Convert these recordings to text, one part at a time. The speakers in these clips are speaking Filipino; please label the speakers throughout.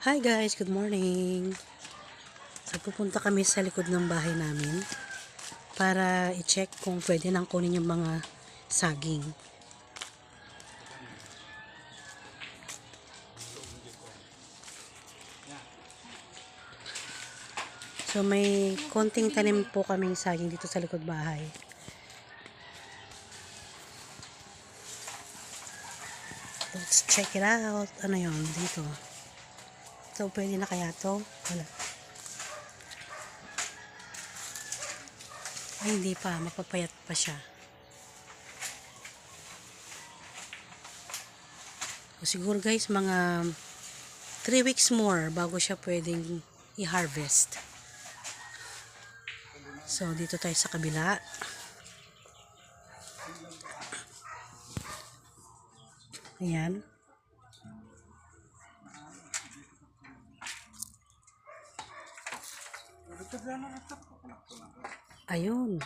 Speaker 1: Hi guys, good morning. So pupunta kami sa likod ng bahay namin para i-check kung pwede nang kunin yung mga saging. So may konting tanim po kaming saging dito sa likod bahay. Let's check it out. Ano yun dito? So pwede na kaya to? Wala. Ay hindi pa, mapapayat pa siya. So, siguro guys mga 3 weeks more bago siya pwedeng i-harvest. So dito tayo sa kabila. Ayan. Ayun.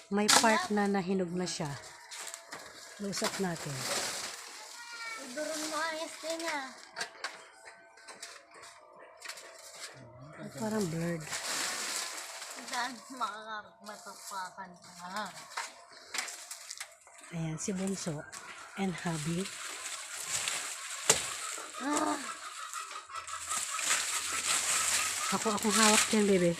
Speaker 1: May part na nahinog na siya. Lusat natin.
Speaker 2: Idurun mo ayos din niya.
Speaker 1: Parang blurred.
Speaker 2: Saan makakapatapakan ka?
Speaker 1: Ayan, si Bunso and hubby. Akong hawak din, bebe.